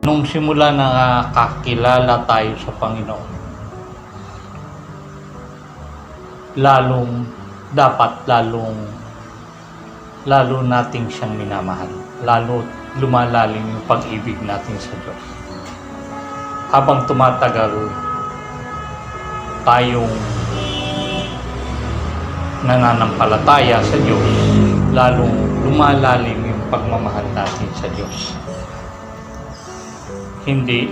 Nung simula na kakilala tayo sa Panginoon, lalo nating siyang minamahal. Lalo lumalalim yung pag-ibig natin sa Diyos. Habang tumatagal tayong nananampalataya sa Diyos, lalong lumalalim yung pagmamahal natin sa Diyos. Hindi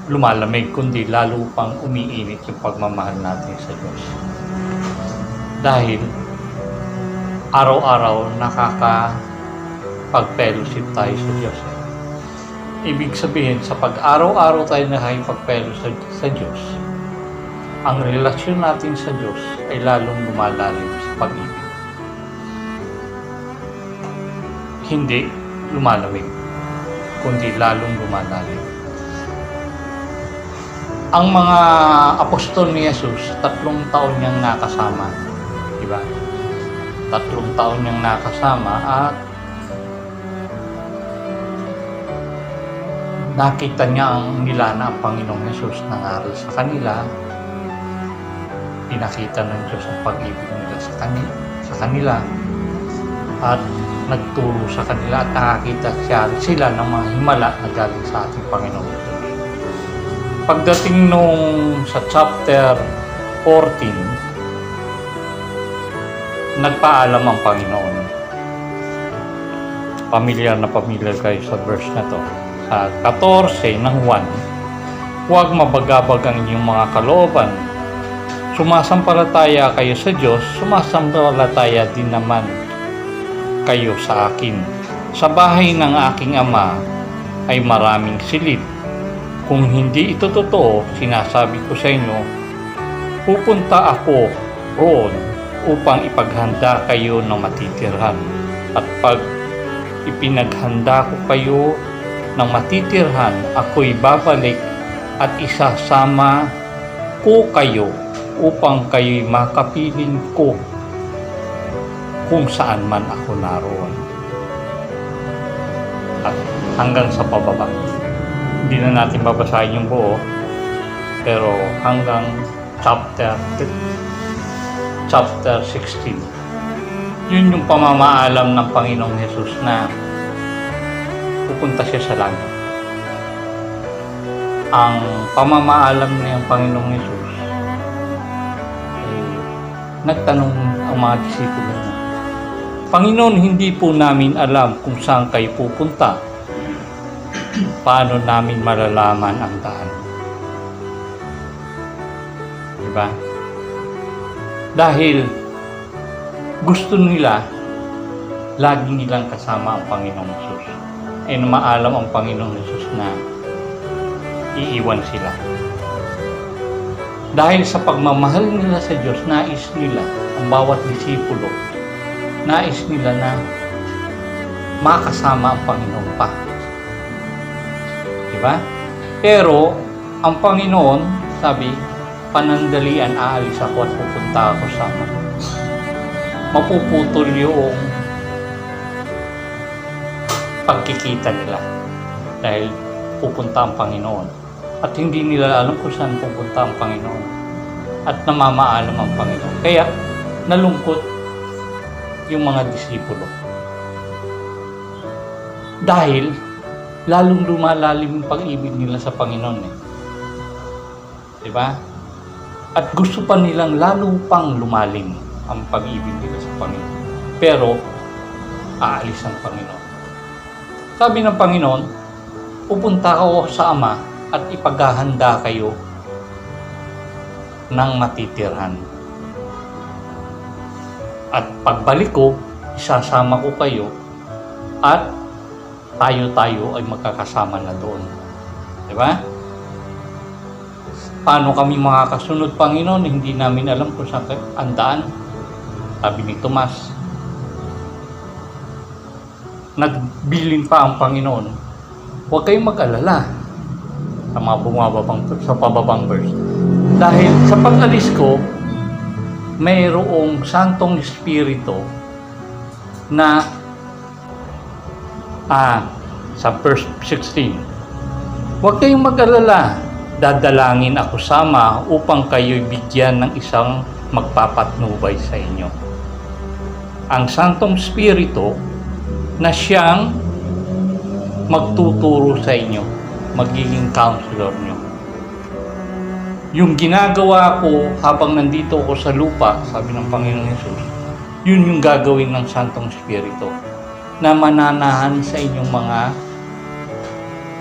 lumalamig, kundi lalo pang umiinit yung pagmamahal natin sa Diyos. Dahil araw-araw nakakapag-fellowship tayo sa Diyos. Ibig sabihin, sa pag-araw-araw tayo nakakapag-fellowship sa Diyos, ang relasyon natin sa Diyos ay lalong lumalalim sa pag-ibig. Hindi lumalamig, kundi lalong lumalalim. Ang mga apostol ni Jesus, 3 taon niyang nakasama. Diba? 3 taon niyang nakasama at nakita niya nila na ang Panginoong Jesus nangaral sa kanila. Pinakita ng Diyos ang pag-ibig nila sa kanila at nagturo sa kanila at nakakita sila ng mga himala na galing sa ating Panginoon. Pagdating nung sa chapter 14, nagpaalam ang Panginoon. Pamilyar na pamilyar kayo sa verse na to. Sa 14 ng 1, huwag mabagabag ang inyong mga kalooban. Sumasampalataya kayo sa Diyos, sumasampalataya din naman kayo sa akin. Sa bahay ng aking Ama ay maraming silid. Kung hindi ito totoo, sinasabi ko sa inyo, pupunta ako roon upang ipaghanda kayo ng matitirhan. At pag ipinaghanda ko kayo ng matitirhan, ako'y babalik at isasama ko kayo upang kayo'y makapiling ko kung saan man ako naroon. At hanggang sa pababa. Hindi na natin babasahin yung buo, pero hanggang chapter 16. Yun yung pamamaalam ng Panginoong Jesus na pupunta siya sa langit. Ang pamamaalam ng Panginoong Jesus ay nagtanong ang mga disipulo niya, Panginoon, hindi po namin alam kung saan kayo pupunta. Paano namin malalaman ang daan? Diba? Dahil gusto nila lagi nilang kasama ang Panginoong Jesus. Na maalam ang Panginoong Jesus na iiwan sila. Dahil sa pagmamahal nila sa Diyos, nais nila, ang bawat disipulo, nais nila na makasama ang Panginoon pa. Diba? Pero, ang Panginoon, sabi, panandalian, aalis ako at pupunta ako sa Ama. Mapuputol yung pagkikita nila dahil pupunta ang Panginoon. At hindi nila alam kung saan pupunta ang Panginoon. At namamaalam ang Panginoon. Kaya, nalungkot yung mga disipulo. Dahil, lalong lumalalim yung pag-ibig nila sa Panginoon. Diba? At gusto pa nilang lalo pang lumalim ang pag-ibig nila sa Panginoon. Pero, aalis ang Panginoon. Sabi ng Panginoon, pupunta ako sa Ama at ipaghahanda kayo ng matitirhan. At pagbalik ko, isasama ko kayo at tayo ay magkakasama na doon. Diba? Paano kami makakasunod, Panginoon? Hindi namin alam kung saan ang daan. Sabi ni Tomas. Nagbilin pa ang Panginoon, huwag kayong mag-alala sa mga sa pababang verse. Dahil sa pag-alis ko, mayroong Santong Espiritu na sa verse 16. Huwag kayong mag-alala, dadalangin ako sa Ama upang kayo'y bigyan ng isang magpapatnubay sa inyo. Ang Santong Espiritu na siyang magtuturo sa inyo, magiging counselor nyo. Yung ginagawa ko habang nandito ako sa lupa, sabi ng Panginoon Hesus, yun yung gagawin ng Santong Espiritu na mananahan sa inyong mga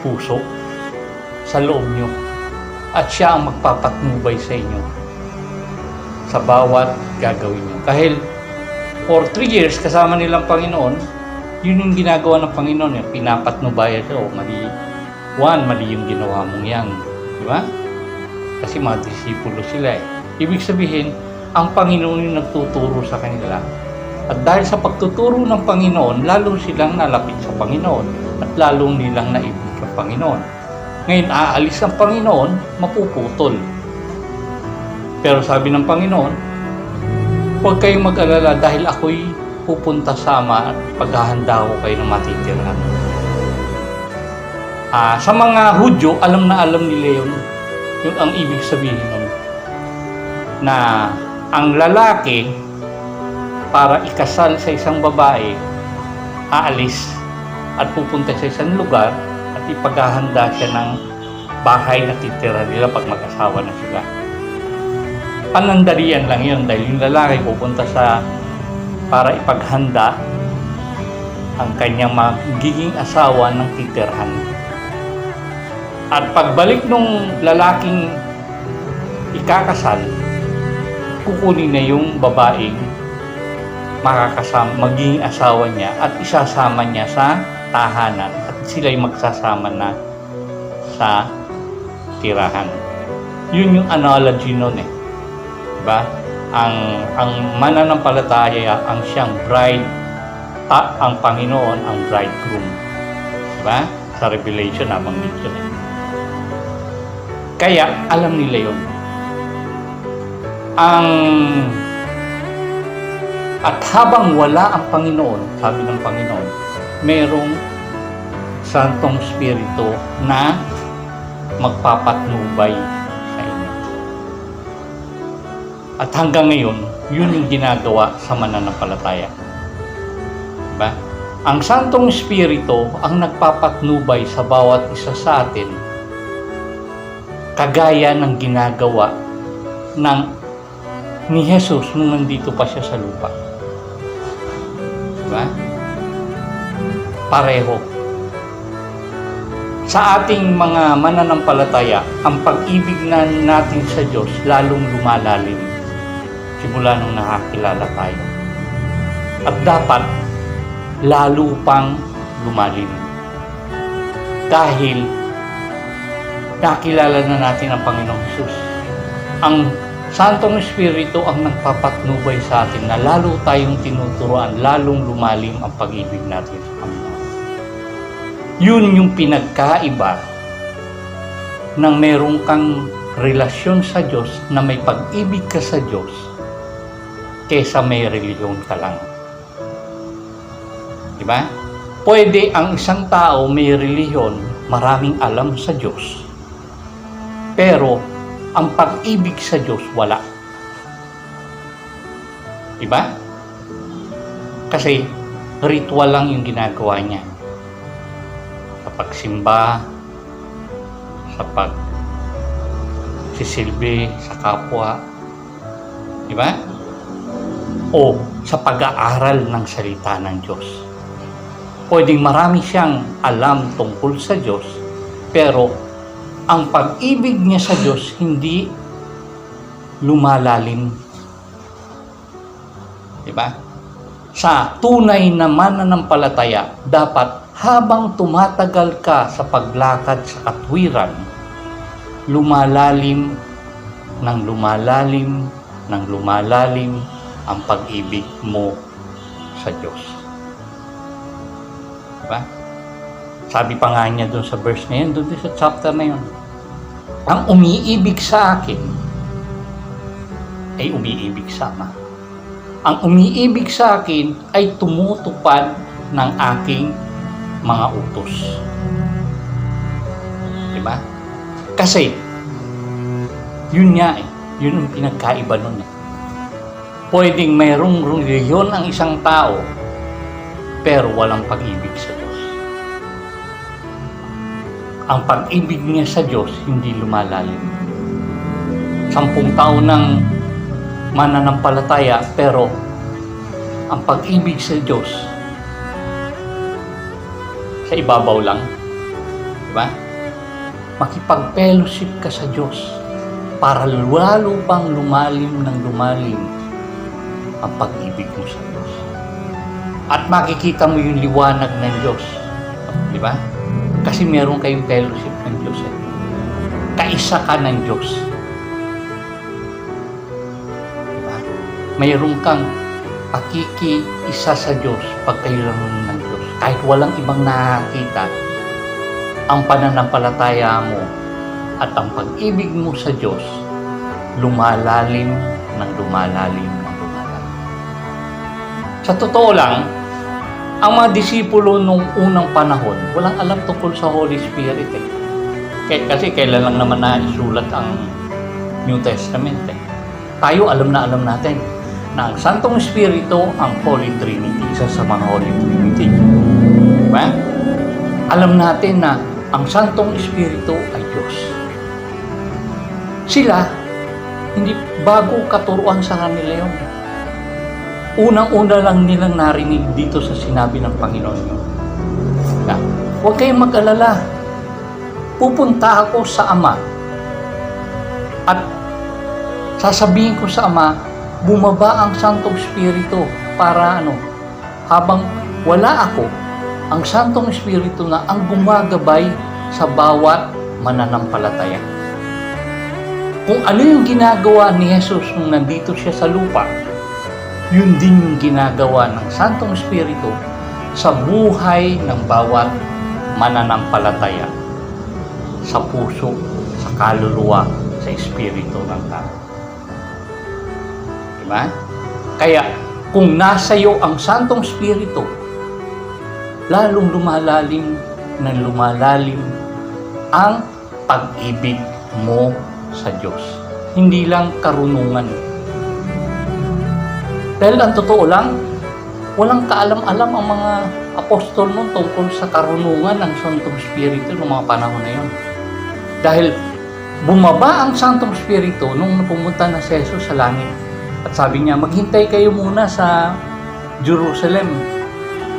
puso, sa loob nyo. At siya ang magpapatnubay sa inyo sa bawat gagawin nyo. Kahit for 3 years kasama nilang Panginoon, yun yung ginagawa ng Panginoon, yung pinapatnubayan siya, mali, mali yung ginawa mong yan. Di ba? Kasi mga disipulo sila eh. Ibig sabihin, ang Panginoon yung nagtuturo sa kanila. At dahil sa pagtuturo ng Panginoon, lalo silang nalapit sa Panginoon at lalong nilang naibig sa Panginoon. Ngayon, aalis ang Panginoon, mapuputol. Pero sabi ng Panginoon, huwag kayong mag-alala dahil ako'y pupunta sa Ama at paghahanda ko kayo ng matitirhan. Sa mga Hudyo, alam na alam nila yun, yung ang ibig sabihin nun, na ang lalaki para ikasal sa isang babae, aalis at pupunta sa isang lugar at ipaghahanda siya ng bahay na titira nila pag mag-asawa na sila. Panandalian lang yun dahil yung lalaki pupunta para ipaghanda ang kanyang magiging asawa ng titirhan. At pagbalik nung lalaking ikakasal, kukunin na yung babaeng magiging asawa niya at isasama niya sa tahanan at sila'y magsasama na sa tirahan. Yun yung analogy nun eh. Diba? Ang mananampalataya ang siyang bride, ang Panginoon ang bridegroom. Diba? Sa Revelation nabanggit yun eh. Kaya alam nila yun. At habang wala ang Panginoon, sabi ng Panginoon, merong Santong Espiritu na magpapatnubay sa inyo. At hanggang ngayon, yun yung ginagawa sa mananampalataya. Diba? Ang Santong Espiritu ang nagpapatnubay sa bawat isa sa atin, kagaya ng ginagawa ni Jesus nung nandito pa siya sa lupa. Diba? Pareho. Sa ating mga mananampalataya, ang pag-ibig natin sa Diyos lalong lumalalim simula nung nakakilala tayo. At dapat lalo pang lumalim. Dahil nakilala na natin ang Panginoong Hesus. Ang Santong Espiritu ang nagpapatnubay sa atin na lalo tayong tinuturuan, lalong lumalim ang pag-ibig natin sa Panginoon. Yun yung pinagkaiba ng merong kang relasyon sa Diyos na may pag-ibig ka sa Diyos kesa may reliyon ka lang. Diba? Pwede ang isang tao may reliyon, maraming alam sa Diyos, pero ang pag-ibig sa Diyos wala. Diba? Kasi ritual lang yung ginagawa niya. Sa pagsimba, sa pagsisilbi sa kapwa. Diba? O sa pag-aaral ng salita ng Diyos. Pwedeng marami siyang alam tungkol sa Diyos, pero ang pag-ibig niya sa Diyos hindi lumalalim. Diba? Sa tunay na mananampalataya, dapat habang tumatagal ka sa paglakad sa katwiran, lumalalim ang pag-ibig mo sa Diyos. Diba? Sabi pa nga niya doon sa verse na yun, doon sa chapter na yun, ang umiibig sa akin ay umiibig sa Ama. Ang umiibig sa akin ay tumutupad ng aking mga utos. Diba? Kasi, yun nga eh. Yun ang pinagkaiba nun eh. Pwedeng mayroong reliyon ang isang tao, pero walang pag-ibig sa Diyos. Ang pag-ibig niya sa Diyos hindi lumalalim. 10 taon ng mananampalataya, pero ang pag-ibig sa Diyos sa ibabaw lang. Diba? Makipag-fellowship ka sa Diyos para lalo pang lumalim ng lumalim ang pag-ibig mo sa Diyos. At makikita mo yung liwanag ng Diyos. Di ba? Kasi meron kayong fellowship ng Diyos. Kaisa ka ng Diyos. Di ba? Mayroon kang pakiki-isa sa Diyos pag kayo lang ng Diyos. Kahit walang ibang nakakita, ang pananampalataya mo at ang pag-ibig mo sa Diyos lumalalim ng lumalalim. Sa totoo lang, ang mga disipulo nung unang panahon, walang alam tungkol sa Holy Spirit eh. Kasi kailan lang naman na isulat ang New Testament eh. Tayo alam natin na ang Santong Espiritu ang Holy Trinity, isa sa mga Holy Trinity. Diba? Alam natin na ang Santong Espiritu ay Diyos. Sila, hindi bago katuruan sa kanila yun. Unang-una lang nilang narinig dito sa sinabi ng Panginoon yun. Huwag kayong mag-alala. Pupunta ako sa Ama at sasabihin ko sa Ama, bumaba ang Santong Espiritu para habang wala ako, ang Santong Espiritu na ang gumagabay sa bawat mananampalataya. Kung ano yung ginagawa ni Jesus nung nandito siya sa lupa, yun din yung ginagawa ng Santong Espiritu sa buhay ng bawat mananampalataya, sa puso, sa kaluluwa, sa espiritu ng tao. Diba? Kaya, kung nasa iyo ang Santong Espiritu, lalong lumalalim ang pag-ibig mo sa Diyos. Hindi lang karunungan. Dahil ang totoo lang, walang kaalam-alam ang mga apostol nun tungkol sa karunungan ng Santong Espiritu noong mga panahon na yun. Dahil bumaba ang Santong Espiritu nung pumunta na si Jesus sa langit. At sabi niya, maghintay kayo muna sa Jerusalem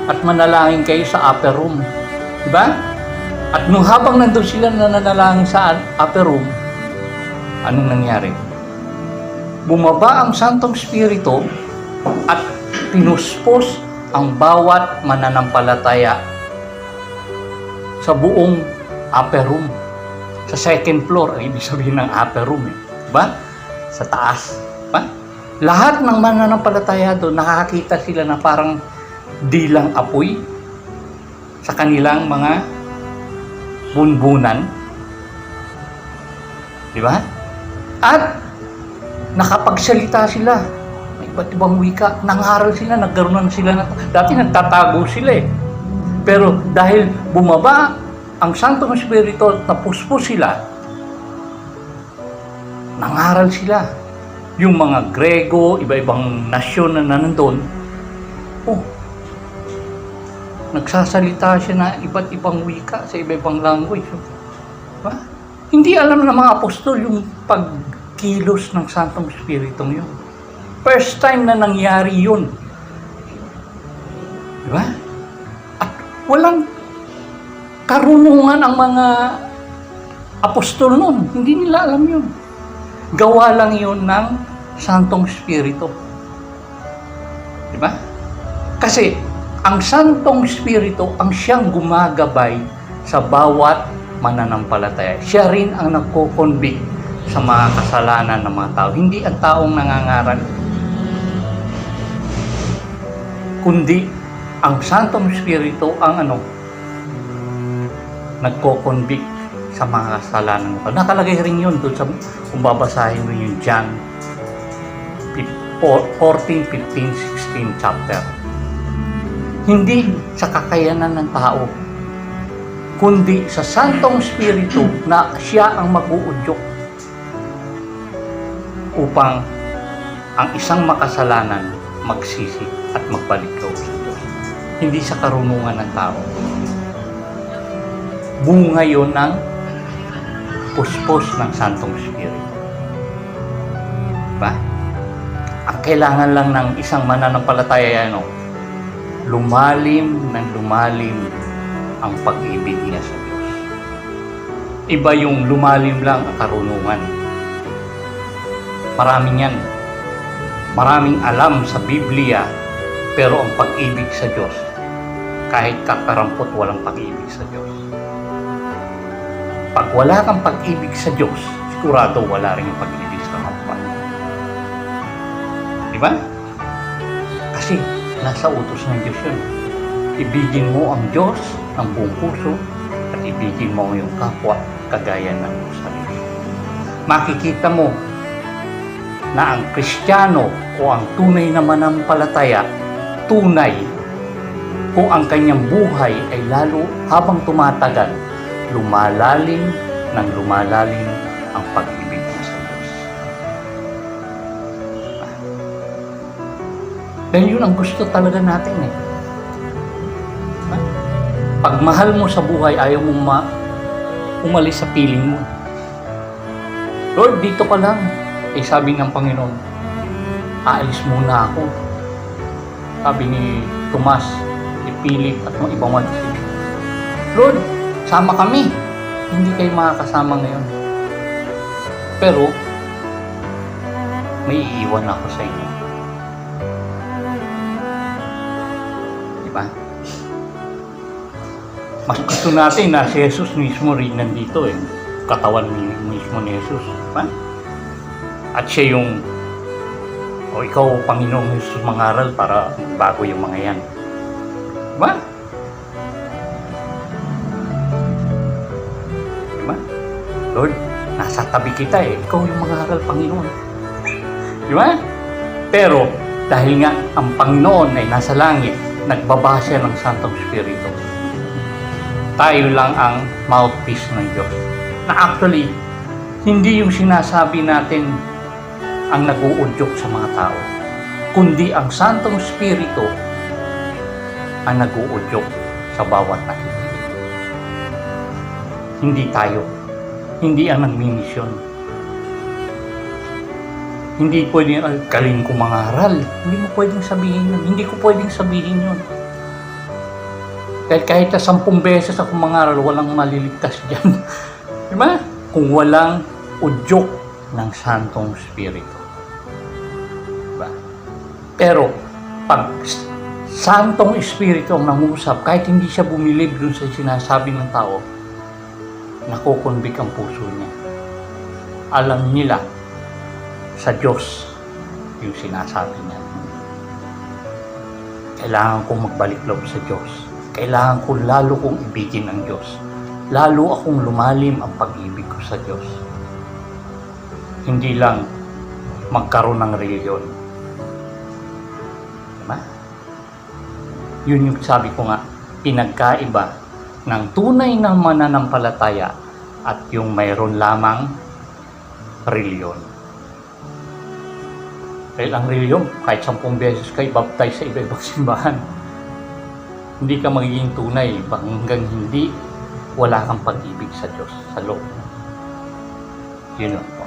at manalangin kayo sa upper room. Diba? At nung habang nandun sila nananalangin sa upper room, anong nangyari? Bumaba ang Santong Espiritu at pinuspos ang bawat mananampalataya sa buong upper room. Sa second floor, ay ibig sabihin ng upper room. Diba? Sa taas. Diba? Lahat ng mananampalataya doon, nakakita sila na parang dilang apoy sa kanilang mga bunbunan. Diba? At nakapagsalita sila. Iba't ibang wika, nangaral sila, nagkaroon sila dati nagtatago sila eh. Pero dahil bumaba ang Santong Espiritu at napuspos sila, nangaral sila. Yung mga Grego, iba-ibang nasyon na nandun, nagsasalita siya na iba't ibang wika sa iba-ibang language. Diba? Hindi alam ng mga apostol yung pagkilos ng Santong Espiritu yun. First time na nangyari yun. Diba? At walang karunungan ang mga apostol nun. Hindi nila alam yun. Gawa lang yun ng Santong Espiritu. Diba? Kasi ang Santong Espiritu ang siyang gumagabay sa bawat mananampalataya. Siya rin ang nagko-convict sa mga kasalanan ng mga tao. Hindi ang taong nangangaral, kundi ang Santong Espiritu ang nagko-convict sa mga kasalanan mo. Nakalagay rin yun doon sa, kung babasahin mo yung John 14, 15, 16 chapter. Hindi sa kakayanan ng tao, kundi sa Santong Espiritu na siya ang mag-uudyok upang ang isang makasalanan magsisi at magbalik loob sa Diyos. Hindi sa karunungan ng tao. Bunga yun ng puspos ng Santong Espiritu. Diba? Ang kailangan lang ng isang mananampalataya, lumalim ng lumalim ang pag-ibig niya sa Diyos. Iba yung lumalim lang ang karunungan. Maraming yan. Maraming alam sa Biblia, pero ang pag-ibig sa Diyos, kahit kakarampot, walang pag-ibig sa Diyos. Pag wala kang pag-ibig sa Diyos, sigurado wala rin yung pag-ibig sa kapwa. Diba? Kasi nasa utos ng Diyos yun. Ibigin mo ang Diyos ng buong puso at ibigin mo yung kapwa kagaya ng sarili. Makikita mo na ang Kristiyano o ang tunay na mananampalataya, tunay kung ang kanyang buhay ay lalo habang tumatagal, lumalalim ng lumalalim ang pag-ibig niya sa Diyos. Dahil yun ang gusto talaga natin eh. Pag mahal mo sa buhay, ayaw mo umalis sa piling mo. Lord, dito ka lang. Eh sabi ng Panginoon, aalis muna ako. Sabi ni Tomas, Philip at mga ibang mansin, Lord, sama kami. Hindi kayo makakasama ngayon. Pero, may iiwan ako sa inyo. Diba? Mas gusto natin na si Jesus mismo rin nandito eh. Katawan mismo ni Jesus. Diba? At siya yung, ikaw, Panginoong Jesus, mangaral para bago yung mga yan. Diba? Diba? Lord, nasa tabi kita eh. Ikaw yung mangaral, Panginoon. Diba? Pero, dahil nga ang Panginoon ay nasa langit, nagbaba siya ng Santong Espiritu. Tayo lang ang mouthpiece ng Diyos. Na actually, hindi yung sinasabi natin ang nag-uudyok sa mga tao, kundi ang Santong Espiritu ang nag-uudyok sa bawat nakikinig. Hindi tayo. Hindi ang nagmimisyon. Hindi pwedeng, galing ko mangaral. Hindi mo pwedeng sabihin yun. Hindi ko pwedeng sabihin yun. Kahit sa 10 beses ako mangaral, walang maliligtas dyan. Diba? Kung walang udyok ng Santong Espiritu. Diba? Pero, pag Santong Espiritu ang nangusap, kahit hindi siya bumilib dun sa sinasabi ng tao, nakukonbik ang puso niya. Alam nila sa Diyos yung sinasabi niya. Kailangan kong magbalik loob sa Diyos. Kailangan ko lalo kong ibigin ang Diyos. Lalo akong lumalim ang pag-ibig ko sa Diyos. Hindi lang magkaroon ng reliyon. Diba? Yun yung sabi ko nga, pinagkaiba ng tunay na mananampalataya at yung mayroon lamang reliyon. Dahil ang reliyon, kahit 10 beses kayo baptize sa iba-ibang simbahan, hindi ka magiging tunay hanggang hindi wala kang pag-ibig sa Diyos, sa loob. Yun lang po.